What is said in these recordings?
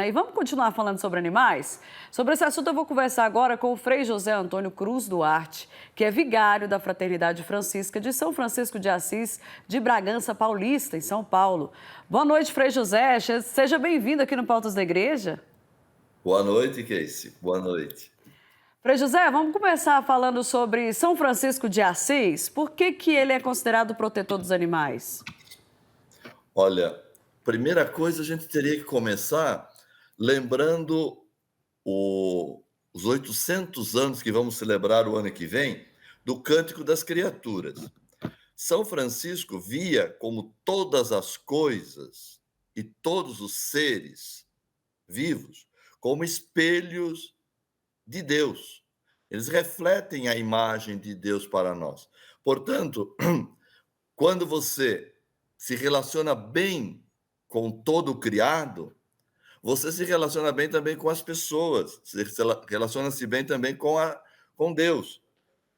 E vamos continuar falando sobre animais? Sobre esse assunto eu vou conversar agora com o Frei José Antônio Cruz Duarte, que é vigário da Fraternidade Francisca de São Francisco de Assis, de Bragança Paulista, em São Paulo. Boa noite, Frei José. Seja bem-vindo aqui no Pautas da Igreja. Boa noite, Casey. Boa noite. Frei José, vamos começar falando sobre São Francisco de Assis. Por que ele é considerado o protetor dos animais? Olha, primeira coisa, a gente teria que começar lembrando os 800 anos que vamos celebrar o ano que vem do Cântico das Criaturas. São Francisco via como todas as coisas e todos os seres vivos como espelhos de Deus. Eles refletem a imagem de Deus para nós. Portanto, quando você se relaciona bem com todo o criado, você se relaciona bem também com as pessoas, relaciona-se bem também com Deus,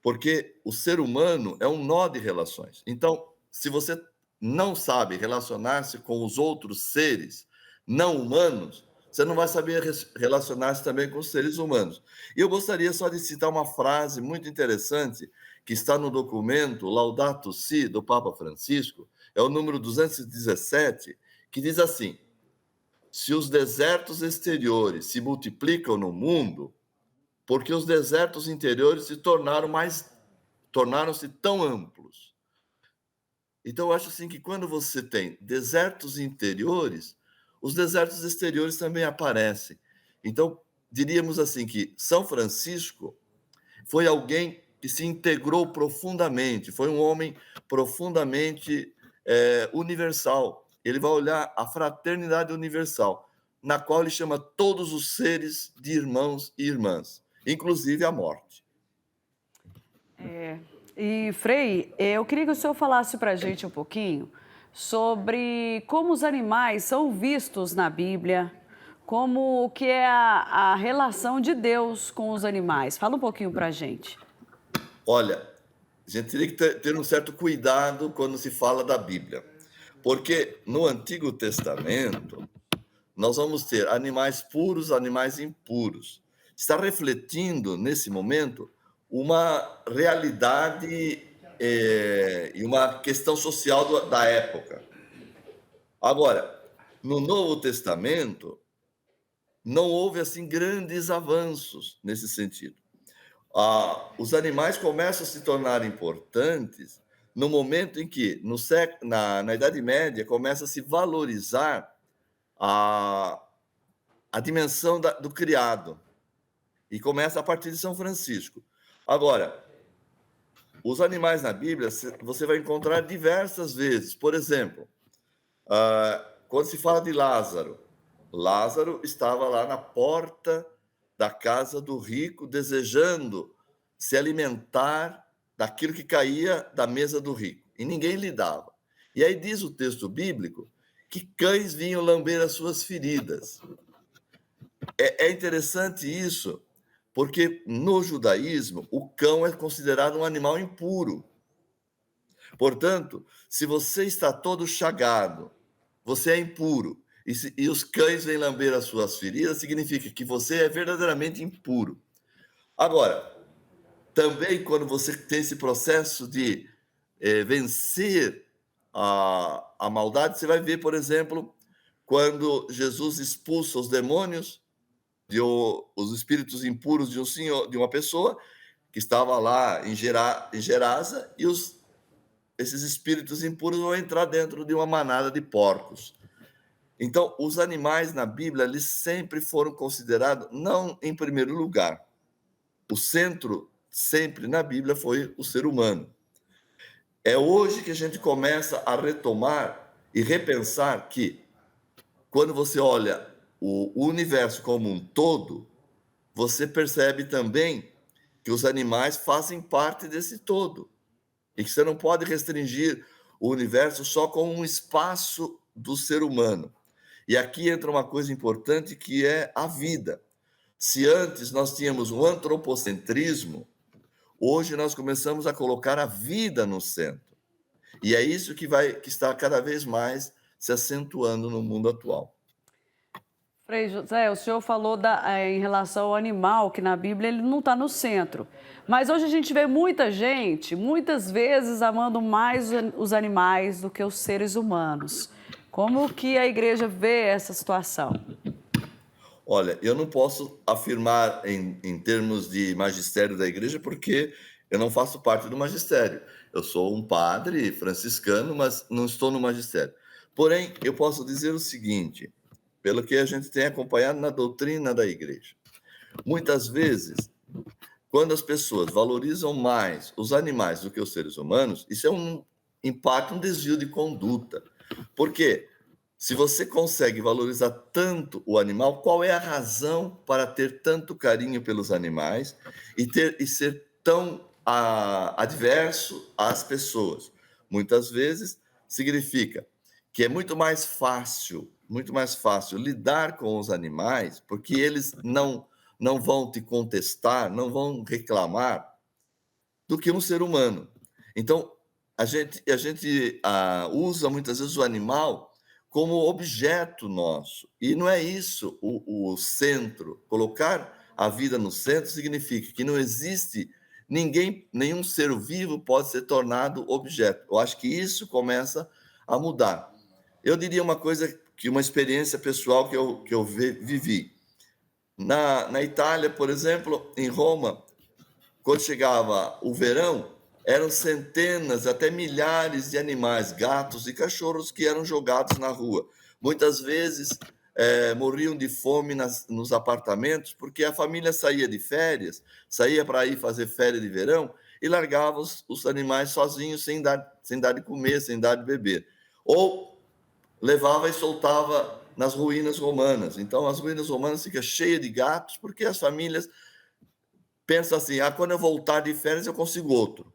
porque o ser humano é um nó de relações. Então, se você não sabe relacionar-se com os outros seres não humanos, você não vai saber relacionar-se também com os seres humanos. E eu gostaria só de citar uma frase muito interessante que está no documento Laudato Si, do Papa Francisco, é o número 217, que diz assim: se os desertos exteriores se multiplicam no mundo, porque os desertos interiores tornaram-se tão amplos. Então, eu acho assim que quando você tem desertos interiores, os desertos exteriores também aparecem. Então, diríamos assim que São Francisco foi alguém que se integrou profundamente, foi um homem profundamente universal. Ele vai olhar a fraternidade universal, na qual ele chama todos os seres de irmãos e irmãs, inclusive a morte. E, Frei, eu queria que o senhor falasse para a gente um pouquinho sobre como os animais são vistos na Bíblia, como o que é a relação de Deus com os animais. Fala um pouquinho para a gente. Olha, a gente teria que ter um certo cuidado quando se fala da Bíblia, porque no Antigo Testamento nós vamos ter animais puros, animais impuros. Está refletindo, nesse momento, uma realidade e uma questão social da época. Agora, no Novo Testamento, não houve assim grandes avanços nesse sentido. Os animais começam a se tornar importantes no momento em que, na Idade Média, começa a se valorizar a, a dimensão do criado, e começa a partir de São Francisco. Agora, os animais na Bíblia você vai encontrar diversas vezes. Por exemplo, quando se fala de Lázaro, Lázaro estava lá na porta da casa do rico, desejando se alimentar daquilo que caía da mesa do rico, e ninguém lhe dava. E aí diz o texto bíblico que cães vinham lamber as suas feridas. É interessante isso, porque no judaísmo o cão é considerado um animal impuro. Portanto, se você está todo chagado, você é impuro, e os cães vêm lamber as suas feridas, significa que você é verdadeiramente impuro. Agora, também quando você tem esse processo de vencer a maldade, você vai ver, por exemplo, quando Jesus expulsa os demônios, os espíritos impuros de um senhor, de uma pessoa que estava lá em Gerasa, e esses espíritos impuros vão entrar dentro de uma manada de porcos. Então, os animais na Bíblia, eles sempre foram considerados, não em primeiro lugar. O centro, sempre na Bíblia, foi o ser humano. É hoje que a gente começa a retomar e repensar que, quando você olha o universo como um todo, você percebe também que os animais fazem parte desse todo, e que você não pode restringir o universo só com um espaço do ser humano. E aqui entra uma coisa importante, que é a vida. Se antes nós tínhamos um antropocentrismo, hoje nós começamos a colocar a vida no centro. E é isso que está cada vez mais se acentuando no mundo atual. Frei José, o senhor falou em relação ao animal, que na Bíblia ele não está no centro. Mas hoje a gente vê muita gente, muitas vezes, amando mais os animais do que os seres humanos. Como que a igreja vê essa situação? Olha, eu não posso afirmar em termos de magistério da igreja, porque eu não faço parte do magistério. Eu sou um padre franciscano, mas não estou no magistério. Porém, eu posso dizer o seguinte, pelo que a gente tem acompanhado na doutrina da igreja. Muitas vezes, quando as pessoas valorizam mais os animais do que os seres humanos, isso é um impacto, um desvio de conduta. Por quê? Se você consegue valorizar tanto o animal, qual é a razão para ter tanto carinho pelos animais e ser tão adverso às pessoas? Muitas vezes significa que é muito mais fácil lidar com os animais, porque eles não vão te contestar, não vão reclamar, do que um ser humano. Então, a gente usa muitas vezes o animal como objeto nosso. E não é isso o centro. Colocar a vida no centro significa que não existe ninguém, nenhum ser vivo pode ser tornado objeto. Eu acho que isso começa a mudar. Eu diria uma coisa, que uma experiência pessoal que eu vivi. Na Itália, por exemplo, em Roma, quando chegava o verão, eram centenas, até milhares de animais, gatos e cachorros que eram jogados na rua. Muitas vezes morriam de fome nos apartamentos, porque a família saía de férias, saía para ir fazer férias de verão e largava os animais sozinhos, sem dar de comer, sem dar de beber. Ou levava e soltava nas ruínas romanas. Então, as ruínas romanas ficam cheias de gatos, porque as famílias pensam assim, quando eu voltar de férias eu consigo outro.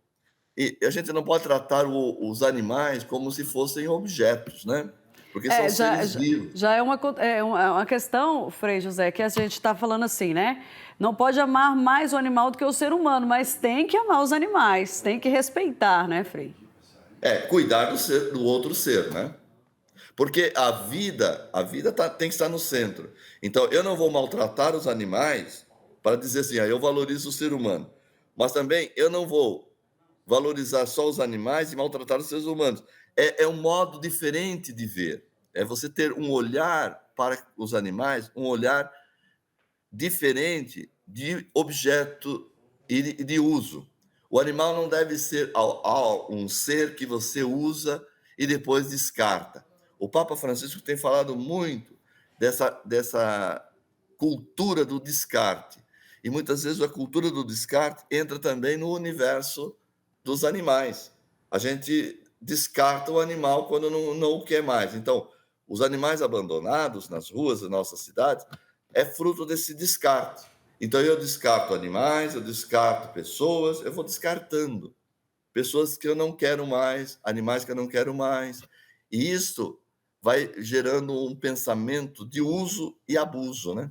E a gente não pode tratar os animais como se fossem objetos, né? Porque são seres vivos. Já é uma questão, Frei José, que a gente está falando assim, né? Não pode amar mais o animal do que o ser humano, mas tem que amar os animais, tem que respeitar, né, Frei? Cuidar do outro ser, né? Porque tem que estar no centro. Então, eu não vou maltratar os animais para dizer assim, eu valorizo o ser humano. Mas também eu não vou valorizar só os animais e maltratar os seres humanos. É um modo diferente de ver. É você ter um olhar para os animais, um olhar diferente de objeto e de uso. O animal não deve ser um ser que você usa e depois descarta. O Papa Francisco tem falado muito dessa cultura do descarte. E muitas vezes a cultura do descarte entra também no universo dos animais. A gente descarta o animal quando não o quer mais. Então, os animais abandonados nas ruas da nossa cidade é fruto desse descarte. Então, eu descarto animais, eu descarto pessoas, eu vou descartando. Pessoas que eu não quero mais, animais que eu não quero mais. E isso vai gerando um pensamento de uso e abuso, né?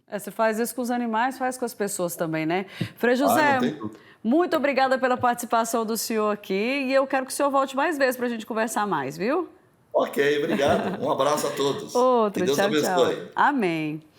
Você faz isso com os animais, faz com as pessoas também, né? Frei Não José, tem dúvida. muito obrigada pela participação do senhor aqui e eu quero que o senhor volte mais vezes para a gente conversar mais, viu? Ok, obrigado. Um abraço a todos. Que Outro, Deus tchau, tchau. abençoe. Amém.